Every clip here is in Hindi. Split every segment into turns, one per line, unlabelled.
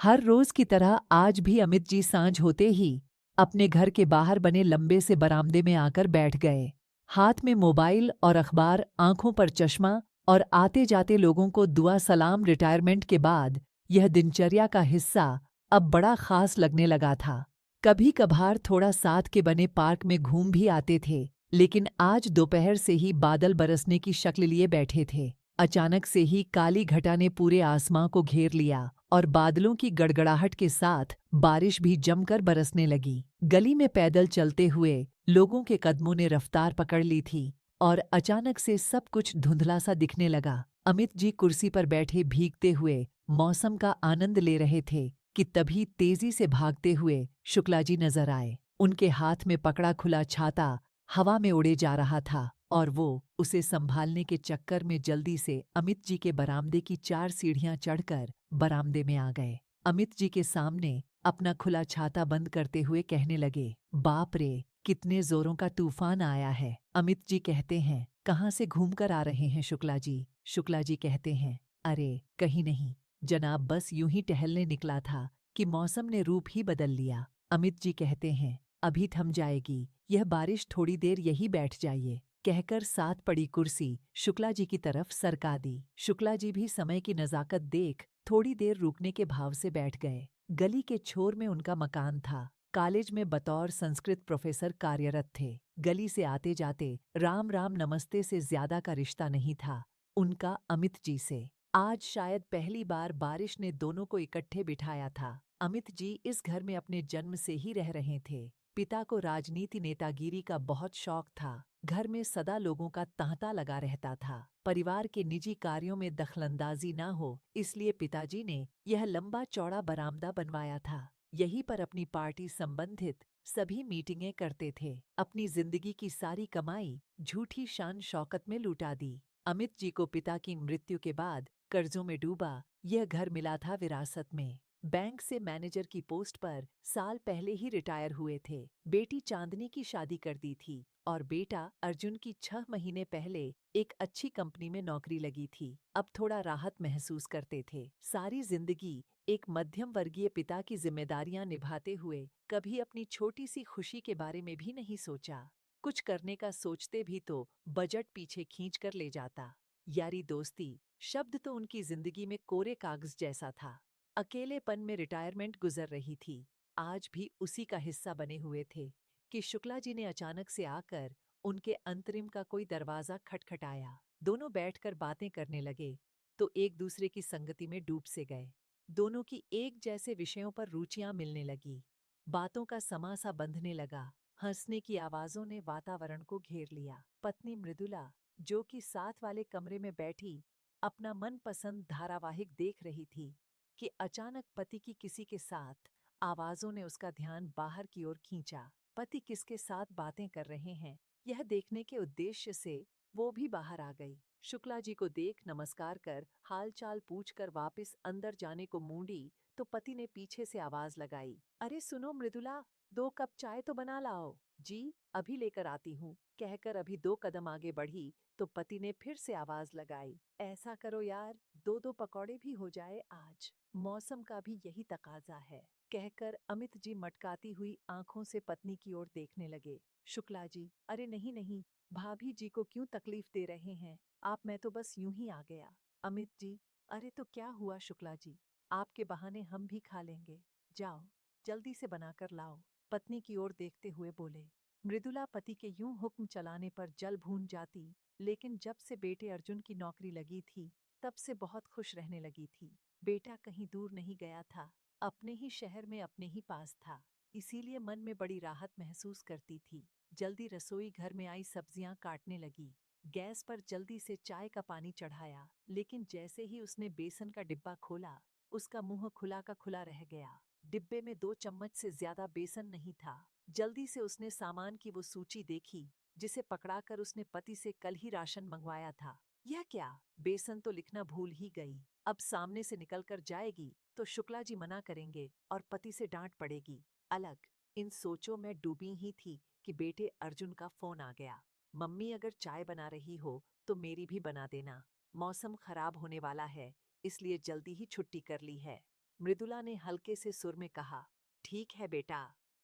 हर रोज की तरह आज भी अमित जी सांझ होते ही अपने घर के बाहर बने लंबे से बरामदे में आकर बैठ गए। हाथ में मोबाइल और अखबार, आंखों पर चश्मा और आते जाते लोगों को दुआ सलाम। रिटायरमेंट के बाद यह दिनचर्या का हिस्सा अब बड़ा खास लगने लगा था। कभी कभार थोड़ा साथ के बने पार्क में घूम भी आते थे, लेकिन आज दोपहर से ही बादल बरसने की शक्ल लिए बैठे थे। अचानक से ही काली घटा ने पूरे आसमां को घेर लिया और बादलों की गड़गड़ाहट के साथ बारिश भी जमकर बरसने लगी। गली में पैदल चलते हुए लोगों के कदमों ने रफ्तार पकड़ ली थी और अचानक से सब कुछ धुंधला सा दिखने लगा। अमित जी कुर्सी पर बैठे भीगते हुए मौसम का आनंद ले रहे थे कि तभी तेजी से भागते हुए शुक्ला जी नजर आए। उनके हाथ में पकड़ा खुला छाता हवा में उड़े जा रहा था और वो उसे संभालने के चक्कर में जल्दी से अमित जी के बरामदे की 4 सीढ़ियां चढ़कर बरामदे में आ गए। अमित जी के सामने अपना खुला छाता बंद करते हुए कहने लगे, बाप रे, कितने जोरों का तूफान आया है। अमित जी कहते हैं, कहाँ से घूमकर आ रहे हैं शुक्ला जी? शुक्ला जी कहते हैं, अरे कहीं नहीं जनाब, बस यूं ही टहलने निकला था कि मौसम ने रूप ही बदल लिया। अमित जी कहते हैं, अभी थम जाएगी यह बारिश, थोड़ी देर यही बैठ जाइए, कहकर साथ पड़ी कुर्सी शुक्ला जी की तरफ सरका दी। शुक्ला जी भी समय की नजाकत देख थोड़ी देर रुकने के भाव से बैठ गए। गली के छोर में उनका मकान था। कॉलेज में बतौर संस्कृत प्रोफेसर कार्यरत थे। गली से आते जाते राम राम नमस्ते से ज्यादा का रिश्ता नहीं था उनका अमित जी से। आज शायद पहली बार बारिश ने दोनों को इकट्ठे बिठाया था। अमित जी इस घर में अपने जन्म से ही रह रहे थे। पिता को राजनीति नेतागिरी का बहुत शौक था। घर में सदा लोगों का तांता लगा रहता था। परिवार के निजी कार्यों में दखलंदाजी ना हो, इसलिए पिताजी ने यह लंबा चौड़ा बरामदा बनवाया था। यहीं पर अपनी पार्टी संबंधित सभी मीटिंगें करते थे। अपनी जिंदगी की सारी कमाई झूठी शान शौकत में लुटा दी। अमित जी को पिता की मृत्यु के बाद कर्जों में डूबा यह घर मिला था विरासत में। बैंक से मैनेजर की पोस्ट पर साल पहले ही रिटायर हुए थे। बेटी चांदनी की शादी कर दी थी और बेटा अर्जुन की 6 महीने पहले एक अच्छी कंपनी में नौकरी लगी थी। अब थोड़ा राहत महसूस करते थे। सारी जिंदगी एक मध्यम वर्गीय पिता की जिम्मेदारियां निभाते हुए कभी अपनी छोटी सी खुशी के बारे में भी नहीं सोचा। कुछ करने का सोचते भी तो बजट पीछे खींच कर ले जाता। यारी दोस्ती शब्द तो उनकी जिंदगी में कोरे कागज जैसा था। अकेलेपन में रिटायरमेंट गुजर रही थी। आज भी उसी का हिस्सा बने हुए थे कि शुक्ला जी ने अचानक से आकर उनके अंतरिम का कोई दरवाजा खटखटाया। दोनों बैठकर बातें करने लगे तो एक दूसरे की संगति में डूब से गए। दोनों की एक जैसे विषयों पर रुचियां मिलने लगी। बातों का समासा बंधने लगा। हंसने की आवाजों ने वातावरण को घेर लिया। पत्नी मृदुला, जो कि साथ वाले कमरे में बैठी अपना मनपसंद धारावाहिक देख रही थी, कि अचानक पति की किसी के साथ आवाजों ने उसका ध्यान बाहर की ओर खींचा। पति किसके साथ बातें कर रहे हैं यह देखने के उद्देश्य से वो भी बाहर आ गई। शुक्ला जी को देख नमस्कार कर हालचाल पूछकर वापस अंदर जाने को मूंडी तो पति ने पीछे से आवाज लगाई, अरे सुनो मृदुला, 2 कप चाय तो बना लाओ। जी अभी लेकर आती हूँ, कहकर अभी 2 कदम आगे बढ़ी तो पति ने फिर से आवाज लगाई, ऐसा करो यार, 2-2 पकौड़े भी हो जाए आज, मौसम का भी यही तकाजा है, कहकर अमित जी मटकाती हुई आंखों से पत्नी की ओर देखने लगे। शुक्ला जी, अरे नहीं नहीं, भाभी जी को क्यों तकलीफ दे रहे हैं आप, मैं तो बस यूं ही आ गया। अमित जी, अरे तो क्या हुआ शुक्ला जी, आपके बहाने हम भी खा लेंगे, जाओ जल्दी से बनाकर लाओ, पत्नी की ओर देखते हुए बोले। मृदुला पति के यूं हुक्म चलाने पर जल भून जाती, लेकिन जब से बेटे अर्जुन की नौकरी लगी थी तब से बहुत खुश रहने लगी थी। बेटा कहीं दूर नहीं गया था, अपने ही शहर में अपने ही पास था, इसीलिए मन में बड़ी राहत महसूस करती थी। जल्दी रसोई घर में आई सब्जियां काटने लगी। गैस पर जल्दी से चाय का पानी चढ़ाया, लेकिन जैसे ही उसने बेसन का डिब्बा खोला उसका मुंह खुला का खुला रह गया। डिब्बे में 2 चम्मच से ज्यादा बेसन नहीं था। जल्दी से उसने सामान की वो सूची देखी जिसे पकड़ाकर उसने पति से कल ही राशन मंगवाया था। यह क्या, बेसन तो लिखना भूल ही गई। अब सामने से निकलकर जाएगी तो शुक्ला जी मना करेंगे और पति से डांट पड़ेगी। अलग इन सोचों में डूबी ही थी कि बेटे अर्जुन का फोन आ गया। मम्मी अगर चाय बना रही हो तो मेरी भी बना देना, मौसम खराब होने वाला है इसलिए जल्दी ही छुट्टी कर ली है। मृदुला ने हल्के से सुर में कहा। ठीक है बेटा।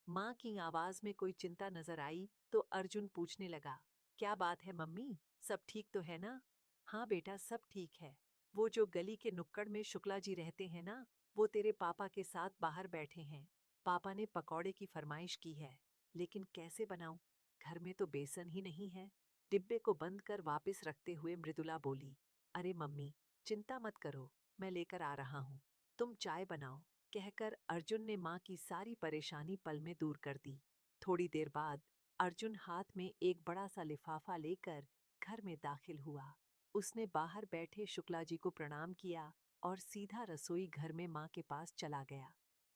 माँ की आवाज में कोई चिंता नजर आई तो अर्जुन पूछने लगा, क्या बात है मम्मी, सब ठीक तो है ना? हाँ बेटा, सब ठीक है। वो जो गली के नुक्कड़ में शुक्ला जी रहते हैं ना, वो तेरे पापा के साथ बाहर बैठे हैं। पापा ने पकौड़े की फरमाइश की है, लेकिन कैसे बनाऊं? घर में तो बेसन ही नहीं है। डिब्बे को बंद कर वापस रखते हुए मृदुला बोली, अरे मम्मी, चिंता मत करो, मैं लेकर आ रहा हूँ। तुम चाय बनाओ, कहकर अर्जुन ने माँ की सारी परेशानी पल में दूर कर दी। थोड़ी देर बाद अर्जुन हाथ में एक बड़ा सा लिफाफा लेकर घर में दाखिल हुआ। उसने बाहर बैठे शुक्ला जी को प्रणाम किया और सीधा रसोई घर में माँ के पास चला गया।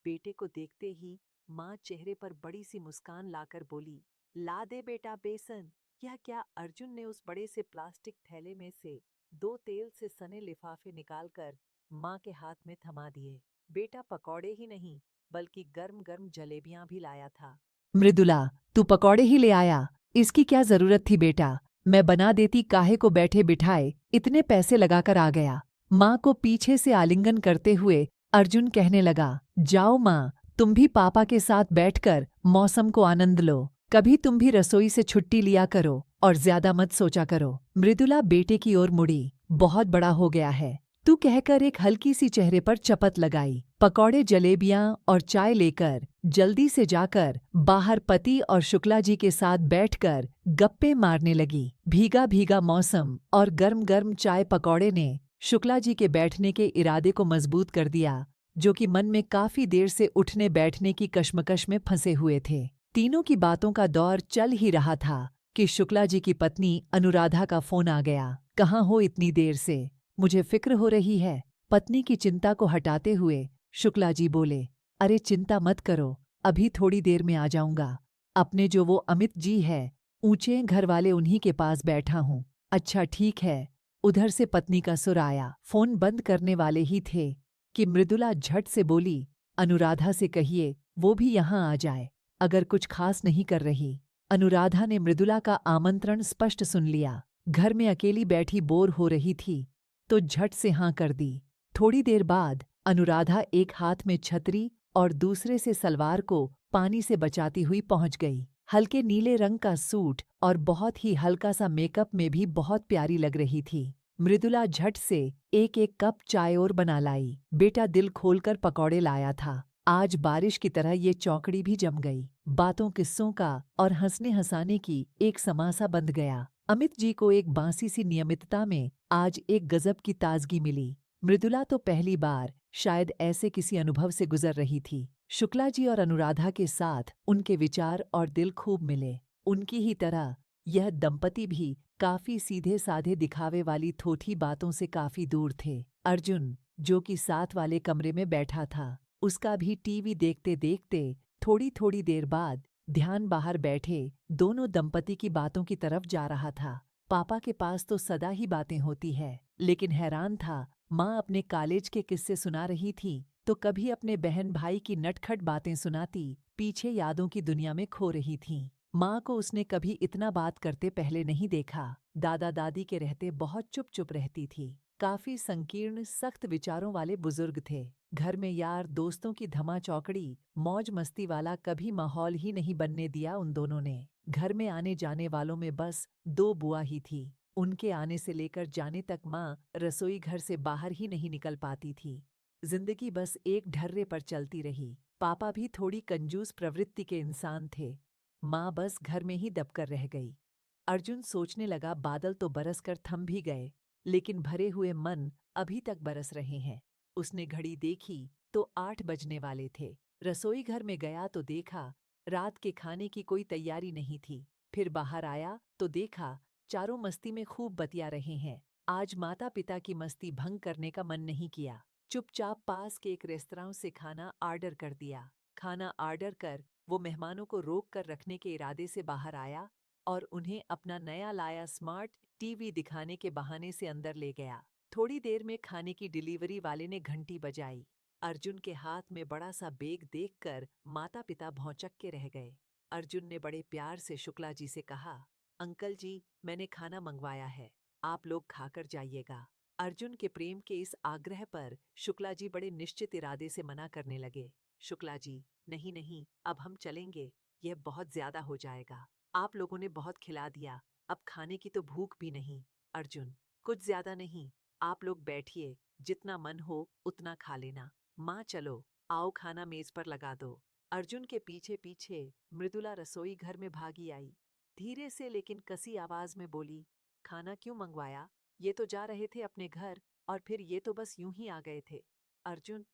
बेटे को देखते ही माँ चेहरे पर बड़ी सी मुस्कान लाकर बोली, ला दे बेटा बेसन। यह क्या? अर्जुन ने उस बड़े से प्लास्टिक थैले में से दो तेल से सने लिफाफे निकालकर माँ के हाथ में थमा दिए। बेटा पकौड़े ही नहीं, बल्कि गर्म गर्म जलेबियां भी लाया था। मृदुला, तू पकौड़े ही ले आया? इसकी क्या जरूरत थी बेटा? मैं बना देती, काहे को बैठे बिठाए इतने पैसे लगाकर आ गया। माँ को पीछे से आलिंगन करते हुए अर्जुन कहने लगा, जाओ माँ, तुम भी पापा के साथ बैठकर मौसम को आनंद लो। कभी तुम भी रसोई से छुट्टी लिया करो और ज्यादा मत सोचा करो। मृदुला बेटे की ओर मुड़ी, बहुत बड़ा हो गया है तू, कहकर एक हल्की सी चेहरे पर चपत लगाई। पकौड़े, जलेबियां और चाय लेकर जल्दी से जाकर बाहर पति और शुक्ला जी के साथ बैठकर गप्पे मारने लगी। भीगा भीगा मौसम और गर्म गर्म चाय पकौड़े ने शुक्ला जी के बैठने के इरादे को मजबूत कर दिया, जो कि मन में काफी देर से उठने बैठने की कश्मकश में फंसे हुए थे। तीनों की बातों का दौर चल ही रहा था कि शुक्ला जी की पत्नी अनुराधा का फोन आ गया। कहाँ हो इतनी देर से? मुझे फिक्र हो रही है। पत्नी की चिंता को हटाते हुए शुक्ला जी बोले, अरे चिंता मत करो, अभी थोड़ी देर में आ जाऊंगा। अपने जो वो अमित जी है, ऊंचे घर वाले, उन्हीं के पास बैठा हूँ। अच्छा ठीक है। उधर से पत्नी का सुर आया। फोन बंद करने वाले ही थे कि मृदुला झट से बोली, अनुराधा से कहिए वो भी यहाँ आ जाए, अगर कुछ खास नहीं कर रही। अनुराधा ने मृदुला का आमंत्रण स्पष्ट सुन लिया। घर में अकेली बैठी बोर हो रही थी तो झट से हाँ कर दी। थोड़ी देर बाद अनुराधा एक हाथ में छतरी और दूसरे से सलवार को पानी से बचाती हुई पहुंच गई। हल्के नीले रंग का सूट और बहुत ही हल्का सा मेकअप में भी बहुत प्यारी लग रही थी। मृदुला झट से एक एक कप चाय और बना लाई। बेटा दिल खोलकर पकौड़े लाया था। आज बारिश की तरह ये चौकड़ी भी जम गई। बातों, किस्सों का और हंसने हंसाने की एक समासा बंध गया। अमित जी को एक बांसी सी नियमितता में आज एक गजब की ताजगी मिली। मृदुला तो पहली बार शायद ऐसे किसी अनुभव से गुजर रही थी। शुक्ला जी और अनुराधा के साथ उनके विचार और दिल खूब मिले। उनकी ही तरह यह दंपति भी काफी सीधे साधे दिखावे वाली थोथी बातों से काफी दूर थे। अर्जुन, जो कि साथ वाले कमरे में बैठा था, उसका भी टीवी देखते देखते थोड़ी थोड़ी देर बाद ध्यान बाहर बैठे दोनों दंपति की बातों की तरफ जा रहा था। पापा के पास तो सदा ही बातें होती है, लेकिन हैरान था, माँ अपने कॉलेज के किस्से सुना रही थी तो कभी अपने बहन भाई की नटखट बातें सुनाती, पीछे यादों की दुनिया में खो रही थी। माँ को उसने कभी इतना बात करते पहले नहीं देखा। दादा दादी के रहते बहुत चुप चुप रहती थी। काफी संकीर्ण, सख्त विचारों वाले बुजुर्ग थे। घर में यार दोस्तों की धमा चौकड़ी, मौज मस्ती वाला कभी माहौल ही नहीं बनने दिया उन दोनों ने। घर में आने जाने वालों में बस दो बुआ ही थी। उनके आने से लेकर जाने तक माँ रसोई घर से बाहर ही नहीं निकल पाती थी। जिंदगी बस एक ढर्रे पर चलती रही। पापा भी थोड़ी कंजूस प्रवृत्ति के इंसान थे। माँ बस घर में ही दबकर रह गई। अर्जुन सोचने लगा, बादल तो बरस कर थम भी गए, लेकिन भरे हुए मन अभी तक बरस रहे हैं। उसने घड़ी देखी तो 8 बजने वाले थे। रसोई घर में गया तो देखा रात के खाने की कोई तैयारी नहीं थी। फिर बाहर आया तो देखा चारों मस्ती में खूब बतिया रहे हैं। आज माता पिता की मस्ती भंग करने का मन नहीं किया। चुपचाप पास के एक रेस्तरां से खाना ऑर्डर कर दिया। खाना ऑर्डर कर वो मेहमानों को रोक कर रखने के इरादे से बाहर आया और उन्हें अपना नया लाया स्मार्ट टीवी दिखाने के बहाने से अंदर ले गया। थोड़ी देर में खाने की डिलीवरी वाले ने घंटी बजाई। अर्जुन के हाथ में बड़ा सा बैग देखकर माता पिता भौंचक के रह गए। अर्जुन ने बड़े प्यार से शुक्ला जी से कहा, अंकल जी, मैंने खाना मंगवाया है, आप लोग खाकर जाइएगा। अर्जुन के प्रेम के इस आग्रह पर शुक्ला जी बड़े निश्चित इरादे से मना करने लगे। शुक्ला जी, नहीं नहीं, अब हम चलेंगे, यह बहुत ज्यादा हो जाएगा। आप लोगों ने बहुत खिला दिया, अब खाने की तो भूख भी नहीं। अर्जुन, कुछ ज्यादा नहीं, आप लोग बैठिए, जितना मन हो उतना खा लेना। माँ चलो, आओ खाना मेज पर लगा दो। अर्जुन के पीछे पीछे मृदुला रसोई घर में भागी आई। धीरे से लेकिन कसी आवाज में बोली, खाना क्यों मंगवाया? ये तो जा रहे थे अपने घर और फिर ये तो बस यूं ही आ गए थे। अर्जुन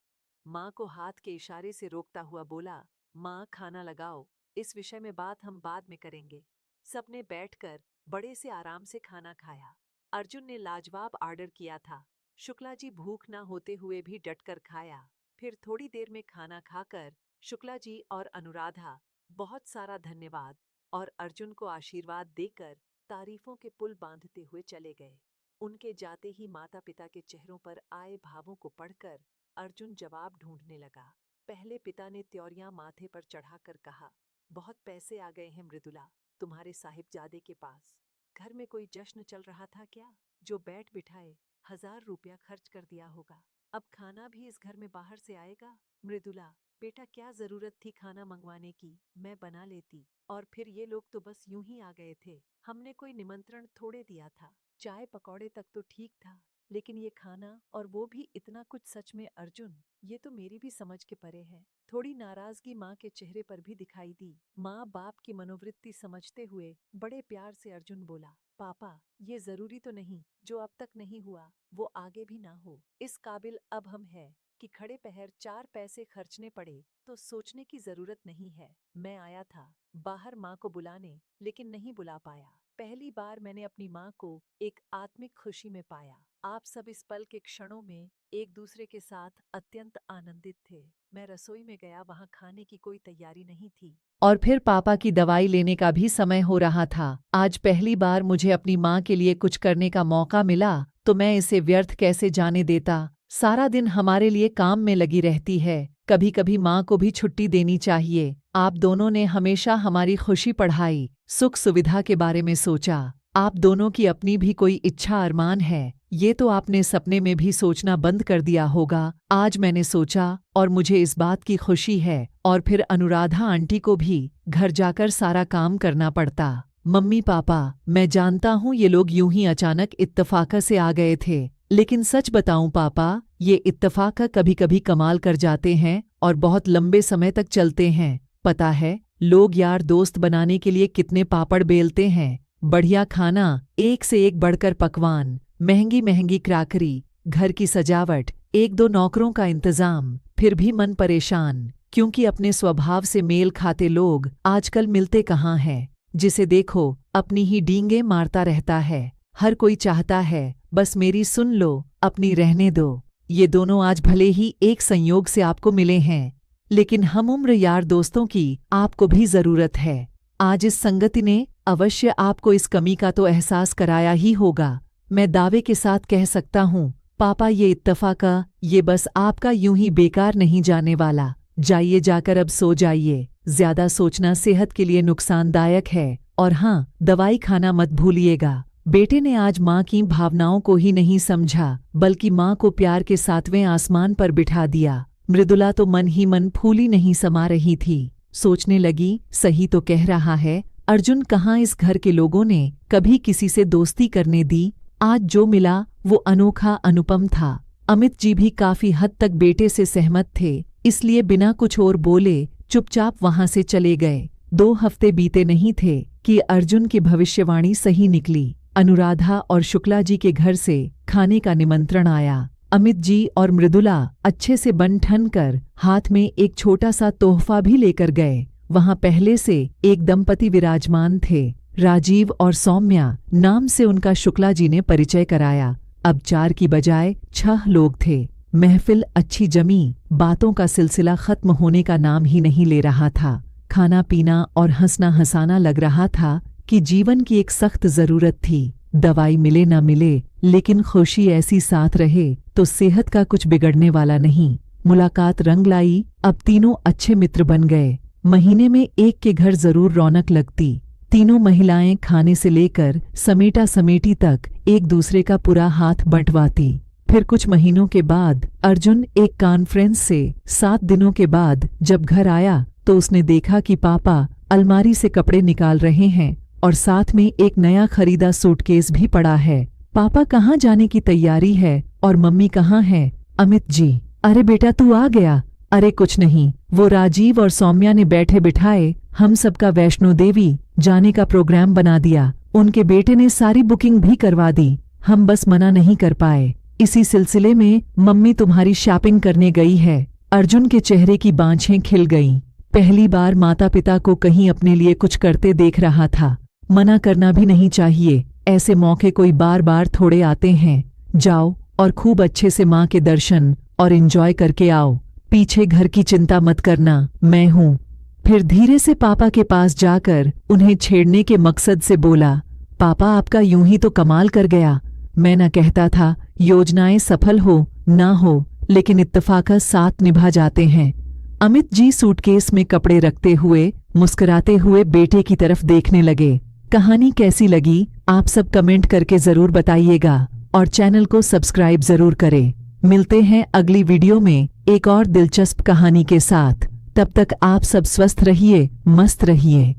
माँ को हाथ के इशारे से रोकता हुआ बोला, माँ खाना लगाओ, इस विषय में बात हम बाद में करेंगे। सबने बैठकर बड़े से आराम से खाना खाया। अर्जुन ने लाजवाब ऑर्डर किया था। शुक्ला जी भूख न होते हुए भी डटकर खाया। फिर थोड़ी देर में खाना खाकर शुक्ला जी और अनुराधा बहुत सारा धन्यवाद और अर्जुन को आशीर्वाद देकर तारीफों के पुल बांधते हुए चले गए। उनके जाते ही माता पिता के चेहरों पर आए भावों को पढ़कर अर्जुन जवाब ढूंढने लगा। पहले पिता ने त्योरियां माथे पर चढ़ाकर कहा, बहुत पैसे आ गए हैं मृदुला, तुम्हारे साहिबजादे के पास। घर में कोई जश्न चल रहा था क्या, जो बैठ बिठाए 1000 रुपया खर्च कर दिया होगा। अब खाना भी इस घर में बाहर से आएगा। मृदुला, बेटा क्या जरूरत थी खाना मंगवाने की, मैं बना लेती। और फिर ये लोग तो बस यूं ही आ गए थे, हमने कोई निमंत्रण थोड़े दिया था। चाय पकौड़े तक तो ठीक था, लेकिन ये खाना और वो भी इतना कुछ, सच में अर्जुन ये तो मेरी भी समझ के परे है। थोड़ी नाराजगी माँ के चेहरे पर भी दिखाई दी। माँ बाप की मनोवृत्ति समझते हुए बड़े प्यार से अर्जुन बोला, पापा ये जरूरी तो नहीं, जो अब तक नहीं हुआ वो आगे भी ना हो। इस काबिल अब हम हैं कि खड़े पैर 4 पैसे खर्चने पड़े तो सोचने की जरूरत नहीं है। मैं आया था बाहर माँ को बुलाने, लेकिन नहीं बुला पाया। पहली बार मैंने अपनी माँ को एक आत्मिक खुशी में पाया। आप सब इस पल के क्षणों में एक दूसरे के साथ अत्यंत आनंदित थे। मैं रसोई में गया, वहाँ खाने की कोई तैयारी नहीं थी और फिर पापा की दवाई लेने का भी समय हो रहा था। आज पहली बार मुझे अपनी माँ के लिए कुछ करने का मौका मिला, तो मैं इसे व्यर्थ कैसे जाने देता। सारा दिन हमारे लिए काम में लगी रहती है, कभी कभी माँ को भी छुट्टी देनी चाहिए। आप दोनों ने हमेशा हमारी खुशी बढ़ाई, सुख सुविधा के बारे में सोचा। आप दोनों की अपनी भी कोई इच्छा अरमान है, ये तो आपने सपने में भी सोचना बंद कर दिया होगा। आज मैंने सोचा और मुझे इस बात की खुशी है। और फिर अनुराधा आंटी को भी घर जाकर सारा काम करना पड़ता। मम्मी पापा, मैं जानता हूँ ये लोग यूं ही अचानक इत्तफाक से आ गए थे, लेकिन सच बताऊं पापा, ये इत्तफाक कभी कभी कमाल कर जाते हैं और बहुत लंबे समय तक चलते हैं। पता है लोग यार दोस्त बनाने के लिए कितने पापड़ बेलते हैं। बढ़िया खाना, एक से एक बढ़कर पकवान, महंगी महंगी क्रैकरी, घर की सजावट, 1-2 नौकरों का इंतजाम, फिर भी मन परेशान, क्योंकि अपने स्वभाव से मेल खाते लोग आजकल मिलते कहाँ हैं। जिसे देखो अपनी ही डींगे मारता रहता है। हर कोई चाहता है बस मेरी सुन लो, अपनी रहने दो। ये दोनों आज भले ही एक संयोग से आपको मिले हैं, लेकिन हम उम्र यार दोस्तों की आपको भी जरूरत है। आज इस संगति ने अवश्य आपको इस कमी का तो एहसास कराया ही होगा। मैं दावे के साथ कह सकता हूँ पापा, ये इत्तफाक, ये बस आपका यूं ही बेकार नहीं जाने वाला। जाइए, जाकर अब सो जाइए, ज्यादा सोचना सेहत के लिए नुकसानदायक है। और हाँ, दवाई खाना मत भूलिएगा। बेटे ने आज माँ की भावनाओं को ही नहीं समझा, बल्कि माँ को प्यार के 7वें आसमान पर बिठा दिया। मृदुला तो मन ही मन फूली नहीं समा रही थी। सोचने लगी, सही तो कह रहा है अर्जुन, कहाँ इस घर के लोगों ने कभी किसी से दोस्ती करने दी। आज जो मिला वो अनोखा अनुपम था। अमित जी भी काफी हद तक बेटे से सहमत थे, इसलिए बिना कुछ और बोले चुपचाप वहां से चले गए। 2 हफ्ते बीते नहीं थे कि अर्जुन की भविष्यवाणी सही निकली। अनुराधा और शुक्ला जी के घर से खाने का निमंत्रण आया। अमित जी और मृदुला अच्छे से बन ठन कर हाथ में एक छोटा सा तोहफा भी लेकर गए। वहां पहले से एक दंपति विराजमान थे। राजीव और सौम्या नाम से उनका शुक्ला जी ने परिचय कराया। अब 4 की बजाय 6 लोग थे। महफिल अच्छी जमी, बातों का सिलसिला खत्म होने का नाम ही नहीं ले रहा था। खाना पीना और हंसना हंसाना लग रहा था कि जीवन की एक सख्त जरूरत थी। दवाई मिले न मिले, लेकिन खुशी ऐसी साथ रहे तो सेहत का कुछ बिगड़ने वाला नहीं। मुलाकात रंग लाई, अब तीनों अच्छे मित्र बन गए। महीने में एक के घर जरूर रौनक लगती। तीनों महिलाएं खाने से लेकर समेटा समेटी तक एक दूसरे का पूरा हाथ बंटवाती। फिर कुछ महीनों के बाद अर्जुन एक कॉन्फ्रेंस से 7 दिनों के बाद जब घर आया तो उसने देखा कि पापा अलमारी से कपड़े निकाल रहे हैं और साथ में एक नया खरीदा सूटकेस भी पड़ा है। पापा कहाँ जाने की तैयारी है और मम्मी कहाँ है? अमित जी, अरे बेटा तू आ गया। अरे कुछ नहीं, वो राजीव और सौम्या ने बैठे बिठाए हम सबका वैष्णो देवी जाने का प्रोग्राम बना दिया। उनके बेटे ने सारी बुकिंग भी करवा दी, हम बस मना नहीं कर पाए। इसी सिलसिले में मम्मी तुम्हारी शॉपिंग करने गई है। अर्जुन के चेहरे की बाँछें खिल गईं। पहली बार माता पिता को कहीं अपने लिए कुछ करते देख रहा था। मना करना भी नहीं चाहिए, ऐसे मौके कोई बार बार थोड़े आते हैं। जाओ और खूब अच्छे से माँ के दर्शन और एंजॉय करके आओ। पीछे घर की चिंता मत करना, मैं हूँ। फिर धीरे से पापा के पास जाकर उन्हें छेड़ने के मकसद से बोला, पापा आपका यूं ही तो कमाल कर गया। मैं न कहता था योजनाएं सफल हो ना हो, लेकिन इत्तेफाक साथ निभा जाते हैं। अमित जी सूटकेस में कपड़े रखते हुए मुस्कुराते हुए बेटे की तरफ देखने लगे। कहानी कैसी लगी आप सब कमेंट करके जरूर बताइएगा और चैनल को सब्सक्राइब जरूर करें। मिलते हैं अगली वीडियो में एक और दिलचस्प कहानी के साथ। तब तक आप सब स्वस्थ रहिए, मस्त रहिए।